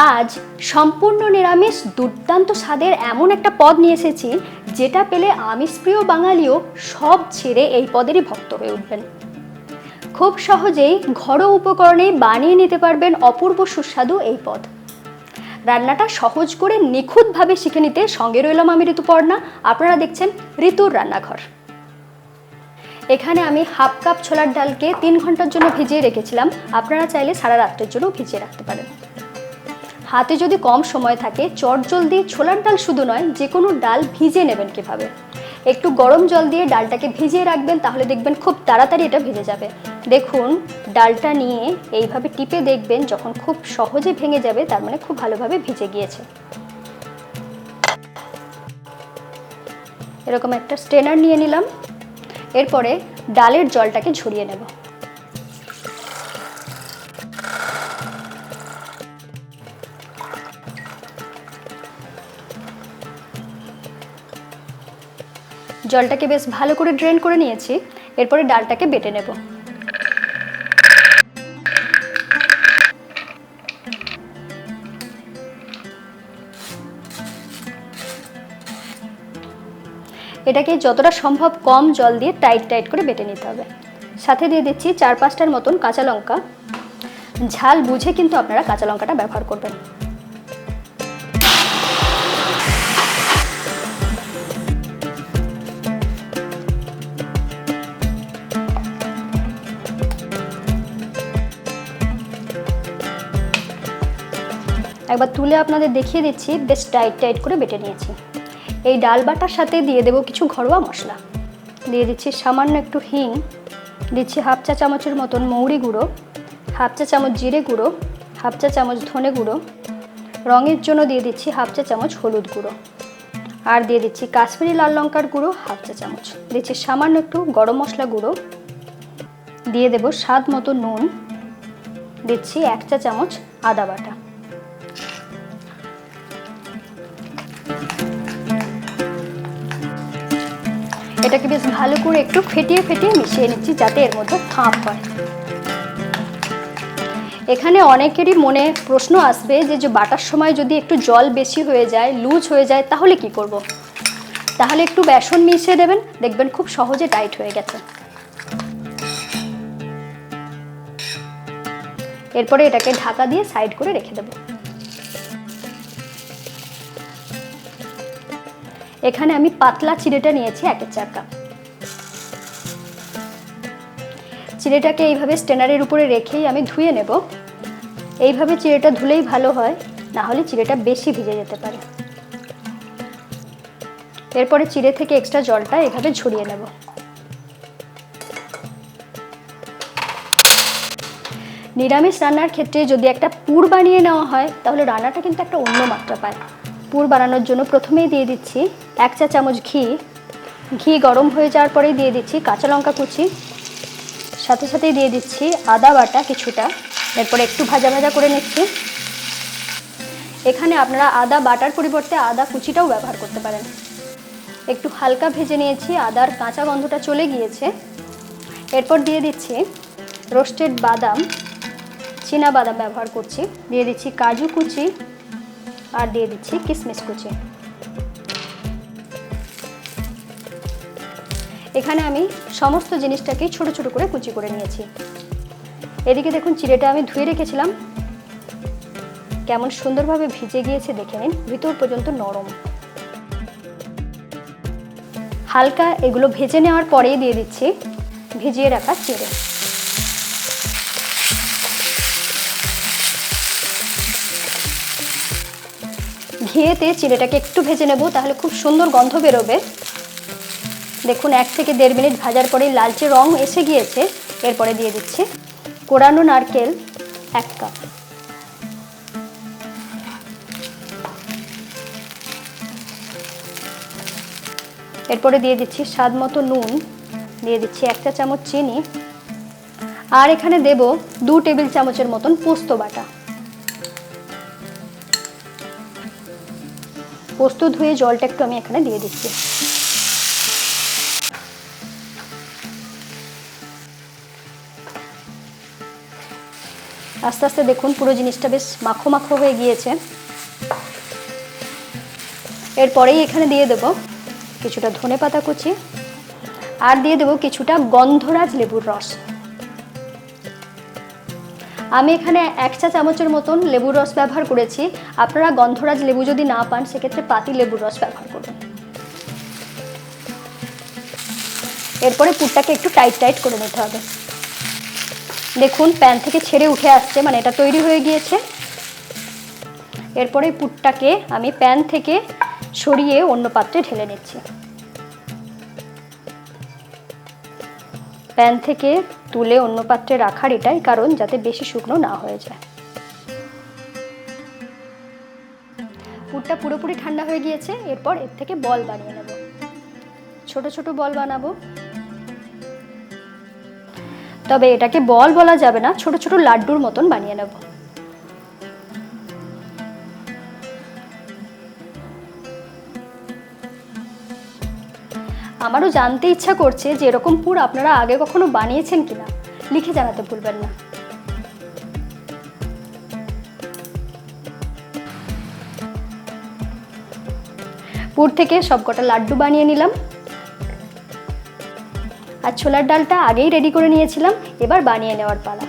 আজ সম্পূর্ণ নিরামিষ দুর্দান্ত স্বাদের এমন একটা পদ নিয়ে এসেছি যেটা পেলে আমিষপ্রিয় বাঙালিও সব ছেড়ে এই পদেরই ভক্ত হয়ে উঠবেন। খুব সহজেই ঘরোয়া উপকরণে বানিয়ে নিতে পারবেন অপূর্ব সুস্বাদু এই পদ। রান্নাটা সহজ করে নিখুঁতভাবে শিখে নিতে সঙ্গে রইলাম আমি ঋতুপর্ণা। আপনারা দেখছেন ঋতুর রান্নাঘর। এখানে আমি হাফ কাপ ছোলার ডালকে 3 ঘন্টার জন্য ভিজিয়ে রেখেছিলাম। আপনারা চাইলে সারা রাত্রের জন্য ভিজিয়ে রাখতে পারেন। হাতে যদি কম সময় থাকে চটজলদি ছোলার ডাল শুধু নয়, যে কোনো ডাল ভিজিয়ে নেবেন কিভাবে। একটু গরম জল দিয়ে ডালটাকে ভিজিয়ে রাখবেন, তাহলে দেখবেন খুব তাড়াতাড়ি এটা ভিজে যাবে। দেখুন, ডালটা নিয়ে এইভাবে টিপে দেখবেন, যখন খুব সহজে ভেঙে যাবে তার মানে খুব ভালোভাবে ভিজে গিয়েছে। এরকম একটা স্ট্রেনার নিয়ে নিলাম। এরপরে ডালের জলটাকে ঝরিয়ে নেব। জলটাকে বেশ ভালো করে ড্রেন করে নিয়েছি। এরপরে ডালটাকে বেটে নেব। এটাকে যতটা সম্ভব কম জল দিয়ে টাইট করে বেটে নিতে হবে। সাথে দিয়ে দিচ্ছি 4-5টার মতন কাঁচা লঙ্কা। ঝাল বুঝে কিন্তু আপনারা কাঁচা লঙ্কাটা ব্যবহার করবেন। একবার তুলে আপনাদের দেখিয়ে দিচ্ছি, বেশ টাইট করে বেটে নিয়েছি। এই ডাল বাটার সাথে দিয়ে দেব কিছু ঘরোয়া মশলা। দিয়ে দিচ্ছি সামান্য একটু হিং, দিচ্ছি হাফ চা চামচের মতন মৌরি গুঁড়ো, হাফ চা চামচ জিরে গুঁড়ো, হাফ চা চামচ ধনে গুঁড়ো, রঙের জন্য দিয়ে দিচ্ছি হাফ চা চামচ হলুদ গুঁড়ো, আর দিয়ে দিচ্ছি কাশ্মীরি লাল লঙ্কার গুঁড়ো হাফ চা চামচ, দিচ্ছি সামান্য একটু গরম মশলা গুঁড়ো, দিয়ে দেব স্বাদ মতো নুন, দিচ্ছি 1 চা চামচ আদা বাটা। এটাকে বেশ ভালো করে একটু ফেটিয়ে মিশিয়ে নিচ্ছি, যাতে এর মধ্যে ভাঁপ হয়। এখানে অনেকেরই মনে প্রশ্ন আসবে যে বাটার সময় যদি একটু জল বেশি হয়ে যায়, লুজ হয়ে যায়, তাহলে কি করব? তাহলে একটু বেসন মিশিয়ে দেবেন, দেখবেন খুব সহজে টাইট হয়ে গেছে। এরপরে এটাকে ঢাকা দিয়ে সাইড করে রেখে দেব। এখানে আমি পাতলা চিড়েটা নিয়েছি 1/4 কাপ। চিড়েটাকে এইভাবে স্ট্রেনারের উপরে রেখেই আমি ধুয়ে নেব। এইভাবে চিড়েটা ধুলেই ভালো হয়, না হলে চিড়েটা বেশি ভিজে যেতে পারে। এরপরে চিড়ে থেকে এক্সট্রা জলটা এভাবে ঝরিয়ে নেব। নিরামিষ রান্নার ক্ষেত্রে যদি একটা পুর বানিয়ে নেওয়া হয়, তাহলে রান্নাটা কিন্তু একটা অন্য মাত্রা পায়। পুর বানানোর জন্য প্রথমেই দিয়ে দিচ্ছি 1 চা চামচ ঘি। ঘি গরম হয়ে যাওয়ার পরেই দিয়ে দিচ্ছি কাঁচা লঙ্কা কুচি, সাথেই দিয়ে দিচ্ছি আদা বাটা কিছুটা। এরপরে একটু ভাজা করে নিচ্ছি। এখানে আপনারা আদা বাটার পরিবর্তে আদা কুচিটাও ব্যবহার করতে পারেন। একটু হালকা ভেজে নিয়েছি, আদার কাঁচা গন্ধটা চলে গিয়েছে। এরপর দিয়ে দিচ্ছি রোস্টেড বাদাম, চীনা বাদাম ব্যবহার করছি। দিয়ে দিচ্ছি কাজু কুচি, আর দিয়ে দিচ্ছি কিশমিশ কুচি। এখানে আমি সমস্ত জিনিসটাকে ছোট করে কুচি করে নিয়েছি। এদিকে দেখুন, চিড়েটা আমি ধুয়ে রেখেছিলাম, কেমন সুন্দরভাবে ভিজে গিয়েছে দেখে নিন, ভিতর পর্যন্ত নরম। হালকা এগুলো ভেজে নেওয়ার পরেই দিয়ে দিচ্ছি ভিজিয়ে রাখা চিড়ে। ঘিয়েতে চিড়েটাকে একটু ভেজে নেব, তাহলে খুব সুন্দর গন্ধ বেরোবে। দেখুন, 1 থেকে 1.5 মিনিট ভাজার পরেই লালচে রং এসে গিয়েছে। এরপরে দিয়ে দিচ্ছি কোরানো নারকেল 1 কাপ। এরপরে দিয়ে দিচ্ছি স্বাদ মতো নুন, দিয়ে দিচ্ছি 1 চা চামচ চিনি, আর এখানে দেব 2 টেবিল চামচের মতন পোস্ত বাটা। পোস্ত ধুয়ে জলটা একটু আমি এখানে দিয়ে দিচ্ছি। আস্তে আস্তে দেখুন পুরো জিনিসটা বেশ মাখো মাখো হয়ে গিয়েছে। এরপরেই এখানে দিয়ে দেব কিছুটা ধনেপাতা কুচি আর দিয়ে দেব কিছুটা গন্ধরাজ লেবুর রস। আমি এখানে 1 চা চামচের মতন লেবুর রস ব্যবহার করেছি। আপনারা গন্ধরাজ লেবু যদি না পান সেক্ষেত্রে পাতি লেবুর রস ব্যবহার করবেন। এরপরে পুরটাকে একটু টাইট টাইট করে নিতে হবে। দেখুন প্যান থেকে ছেড়ে উঠে আসছে, মানে এটা তৈরি হয়ে গিয়েছে। এরপরে পুরটাকে আমি প্যান থেকে সরিয়ে অন্য পাত্রে ঢেলে নিচ্ছি। প্যান থেকে তুলে অন্য পাত্রে রাখার এটাই কারণ, যাতে বেশি শুকনো না হয়ে যায়। পুরটা পুরোপুরি ঠান্ডা হয়ে গিয়েছে। এরপর এর থেকে বল বানিয়ে নেব। ছোট ছোট বল বানাবো, তবে এটাকে বল বলা যাবে না, ছোট ছোট লাড্ডুর মতন বানিয়ে নেব। আমারও জানতে ইচ্ছা করছে যে এরকম পুর আপনারা আগে কখনো বানিয়েছেন কিনা, লিখে জানাতে ভুলবেন না। পুর থেকে সবকটা লাড্ডু বানিয়ে নিলাম। আর ছোলার ডালটা আগেই রেডি করে নিয়েছিলাম, এবার বানিয়ে নেওয়ার পালা।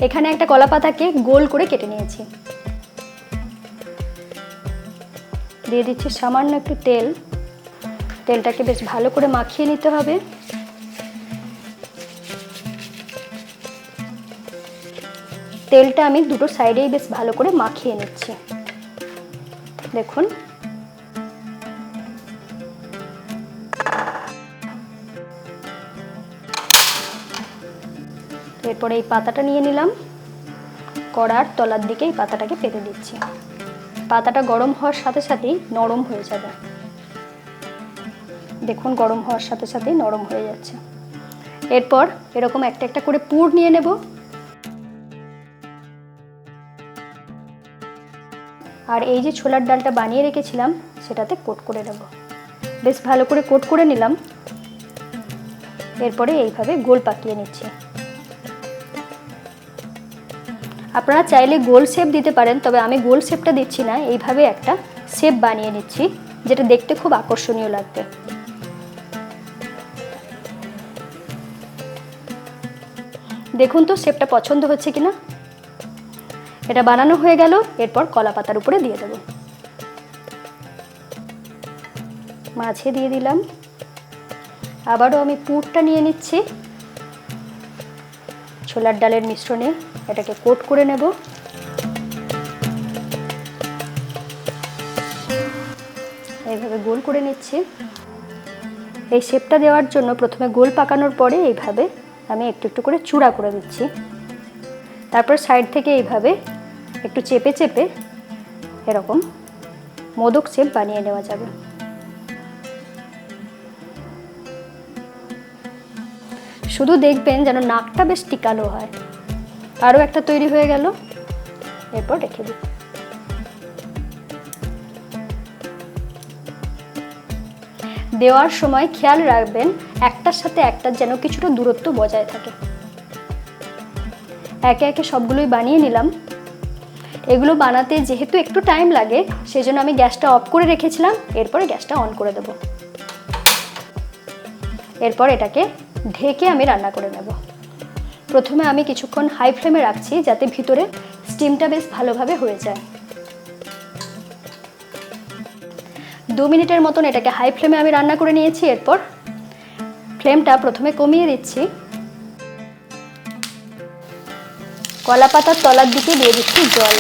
এখানে একটা কলা পাতাকে গোল করে কেটে নিয়েছি। দিয়ে দিচ্ছি সামান্য একটু তেল। তেলটাকে বেশ ভালো করে মাখিয়ে নিতে হবে। তেলটা আমি দুটো সাইডেই বেশ ভালো করে মাখিয়ে নিচ্ছি। দেখুন এরপরে এই পাতাটা নিয়ে নিলাম, কড়ার তলার দিকে এই পাতাটাকে পেতে দিচ্ছি। পাতাটা গরম হওয়ার সাথে সাথেই নরম হয়ে যাবে। দেখুন গরম হওয়ার সাথে সাথেই নরম হয়ে যাচ্ছে। এরপর এরকম একটা একটা করে পুর নিয়ে নেব। আর এই যে ছোলার ডালটা বানিয়ে রেখেছিলাম সেটাতে কোট করে নেব। বেশ ভালো করে কোট করে নিলাম। এরপরে এইভাবে গোল পাকিয়ে নিচ্ছি। আপনারা চাইলে গোল শেপ দিতে পারেন, তবে আমি গোল শেপটা দিচ্ছি না, এইভাবে একটা শেপ বানিয়ে নিচ্ছি যেটা দেখতে খুব আকর্ষণীয় লাগবে। দেখুন তো শেপটা পছন্দ হচ্ছে কিনা। এটা বানানো হয়ে গেল। এরপর কলা পাতার উপরে দিয়ে দেব। মাঝে দিয়ে দিলাম। আবারও আমি পুরটা নিয়ে নিচ্ছি। ছোলার ডালের মিশ্রণে এটাকে কোট করে নেব। এইভাবে গোল করে নিচ্ছি। এই শেপটা দেওয়ার জন্য প্রথমে গোল পাকানোর পরে এইভাবে আমি একটু একটু করে চূড়া করে দিচ্ছি। তারপর সাইড থেকে এইভাবে একটু চেপে চেপে এরকম মোদক শেপ বানিয়ে নেওয়া যাবে। শুধু দেখবেন যেন নাকটা বেশ টিকালো হয়। আরও একটা তৈরি হয়ে গেল। এরপর রেখে দিই। দেওয়ার সময় খেয়াল রাখবেন একটার সাথে একটার যেন কিছুটা দূরত্ব বজায় থাকে। একে একে সবগুলোই বানিয়ে নিলাম। এগুলো বানাতে যেহেতু একটু টাইম লাগে সেজন্য আমি গ্যাসটা অফ করে রেখেছিলাম। এরপরে গ্যাসটা অন করে দেব। এরপর এটাকে ঢেকে আমি রান্না করে নেব। প্রথমে আমি কিছুক্ষণ হাই ফ্লেমে রাখছি যাতে ভিতরে স্টিমটা বেশ ভালোভাবে হয়ে যায়। 2 মিনিটের মতন এটাকে হাই ফ্লেমে আমি রান্না করে নিয়েছি। এরপর ফ্লেমটা প্রথমে কমিয়ে দিচ্ছি। কলা পাতার তলার দিকে দিয়ে দিচ্ছি জল।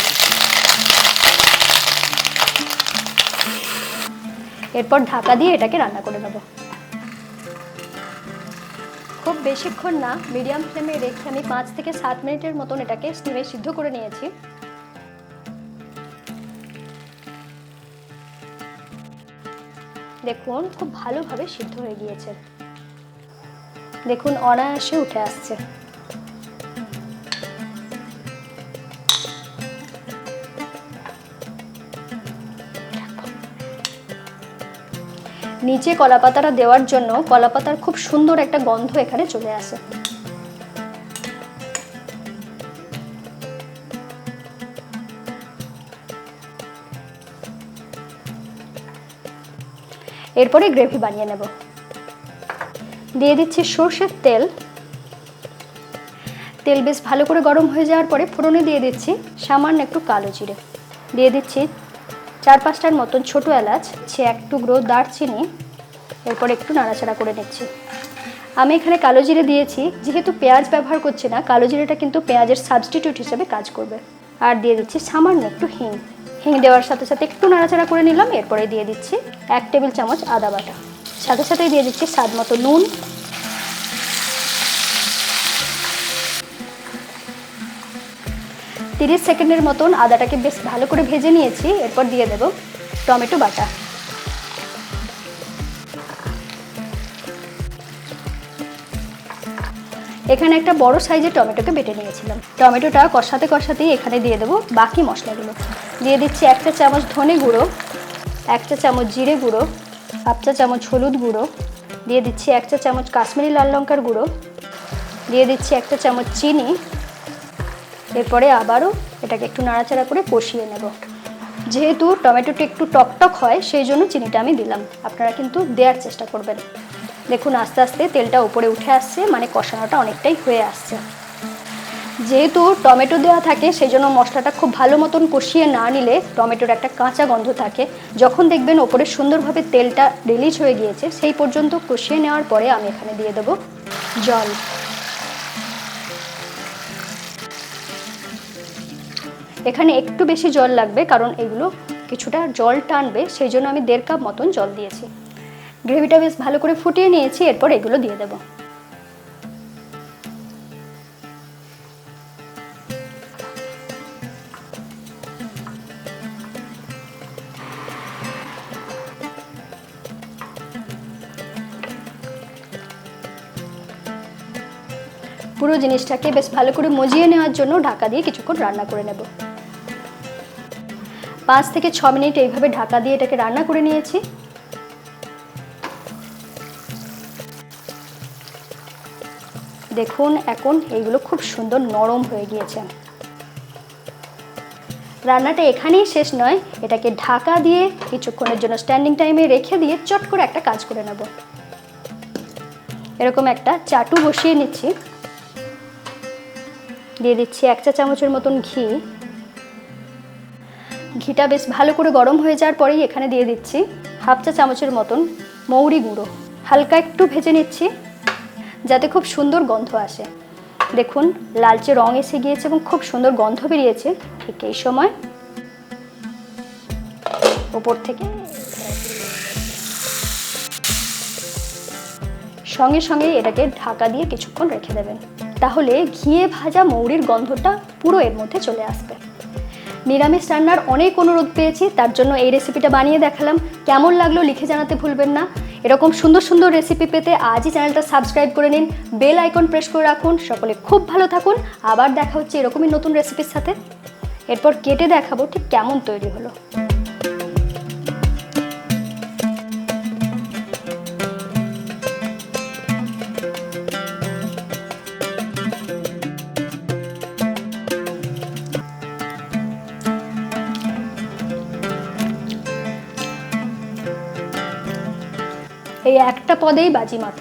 এরপর ঢাকা দিয়ে এটাকে রান্না করে নেব। খুব বেশিক্ষণ না, মিডিয়াম ফ্লেমে রেখে আমি 5 থেকে 7 মিনিটের মতন এটাকে স্টিমে সিদ্ধ করে নিয়েছি। দেখুন খুব ভালোভাবে সিদ্ধ হয়ে গিয়েছে। দেখুন অনায়াসে উঠে আসছে। নিচে কলাপাতাটা দেওয়ার জন্য কলাপাতার খুব সুন্দর একটা গন্ধ এখানে চলে আসে। এরপরে গ্রেভি বানিয়ে নেব। দিয়ে দিচ্ছি সরষের তেল। তেল বেশ ভালো করে গরম হয়ে যাওয়ার পরে ফোড়নে দিয়ে দিচ্ছি সামান্য একটু কালো জিরে, দিয়ে দিচ্ছি 4-5টার মতন ছোটো এলাচ, এক টুকরো দারচিনি। এরপর একটু নাড়াচাড়া করে নিচ্ছি। আমি এখানে কালো জিরে দিয়েছি, যেহেতু পেঁয়াজ ব্যবহার করছি না, কালো জিরেটা কিন্তু পেঁয়াজের সাবস্টিটিউট হিসেবে কাজ করবে। আর দিয়ে দিচ্ছি সামান্য একটু হিং। হিং দেওয়ার সাথে সাথে একটু নাড়াচাড়া করে নিলাম। এরপরে দিয়ে দিচ্ছি 1 টেবিল চামচ আদা বাটা, সাথে সাথেই দিয়ে দিচ্ছি স্বাদ মতো নুন। 30 সেকেন্ডের মতন আদাটাকে বেশ ভালো করে ভেজে নিয়েছি। এরপর দিয়ে দেব টমেটো বাটা। এখানে একটা বড় সাইজের টমেটোকে বেটে নিয়েছিলাম। টমেটোটা কষাতে কষাতেই এখানে দিয়ে দেব বাকি মশলাগুলো। দিয়ে দিচ্ছি 1 চা চামচ ধনে গুঁড়ো, 1 চা চামচ জিরে গুঁড়ো, 1/2 চা চামচ হলুদ গুঁড়ো, দিয়ে দিচ্ছি 1 চা চামচ কাশ্মীরি লাল লঙ্কার গুঁড়ো, দিয়ে দিচ্ছি 1 চা চামচ চিনি। এরপরে আবারও এটাকে একটু নাড়াচাড়া করে কষিয়ে নেব। যেহেতু টমেটোটা একটু টকটক হয় সেই জন্য চিনিটা আমি দিলাম, আপনারা কিন্তু দেওয়ার চেষ্টা করবেন। দেখুন আস্তে আস্তে তেলটা উপরে উঠে আসছে, মানে কষানোটা অনেকটাই হয়ে আসছে। যেহেতু টমেটো দেওয়া থাকে সেই জন্য মশলাটা খুব ভালো মতন কষিয়ে না নিলে টমেটোর একটা কাঁচা গন্ধ থাকে। যখন দেখবেন ওপরে সুন্দরভাবে তেলটা রিলিজ হয়ে গিয়েছে সেই পর্যন্ত কষিয়ে নেওয়ার পরে আমি এখানে দিয়ে দেব জল। এখানে একটু বেশি জল লাগবে, কারণ এগুলো কিছুটা জল টানবে, সেই জন্য আমি 1.5 কাপ মতন জল দিয়েছি। গ্রেভিটা বেশ ভালো করে ফুটিয়ে নিয়েছি। এরপর এগুলো দিয়ে দেব। পুরো জিনিসটাকে বেশ ভালো করে মজিয়ে নেওয়ার জন্য ঢাকা দিয়ে কিছুক্ষণ রান্না করে নেব। 5 থেকে 6 মিনিট এইভাবে ঢাকা দিয়ে এটাকে রান্না করে নিয়েছি। দেখুন এখন এইগুলো খুব সুন্দর নরম হয়ে গিয়েছে। রান্নাটা এখানেই শেষ নয়, এটাকে ঢাকা দিয়ে কিছুক্ষণের জন্য স্ট্যান্ডিং টাইমে রেখে দিয়ে চট করে একটা কাজ করে নেব। এরকম একটা চাটু বসিয়ে নিচ্ছি। দিয়ে দিচ্ছি 1 চা চামচের মতন ঘি। ঘিটা বেশ ভালো করে গরম হয়ে যাওয়ার পরেই এখানে দিয়ে দিচ্ছি 1/2 চা চামচের মতন মৌরি গুঁড়ো। হালকা একটু ভেজে নিচ্ছি যাতে খুব সুন্দর গন্ধ আসে। দেখুন লালচে রং এসে গিয়েছে এবং খুব সুন্দর গন্ধ বেরিয়েছে। ঠিক এই সময় উপর থেকে সঙ্গে সঙ্গে এটাকে ঢাকা দিয়ে কিছুক্ষণ রেখে দেবেন, তাহলে ঘিয়ে ভাজা মৌরির গন্ধটা পুরো এর মধ্যে চলে আসবে। নিরামিষ রান্নার অনেক অনুরোধ পেয়েছি, তার জন্য এই রেসিপিটা বানিয়ে দেখালাম। কেমন লাগলো লিখে জানাতে ভুলবেন না। এরকম সুন্দর সুন্দর রেসিপি পেতে আজই চ্যানেলটা সাবস্ক্রাইব করে নিন, বেল আইকন প্রেস করে রাখুন। সকলে খুব ভালো থাকুন। আবার দেখা হচ্ছে এরকমই নতুন রেসিপির সাথে। এরপর কেটে দেখাবো ঠিক কেমন তৈরি হলো। এই একটা পদেই বাজিমাত।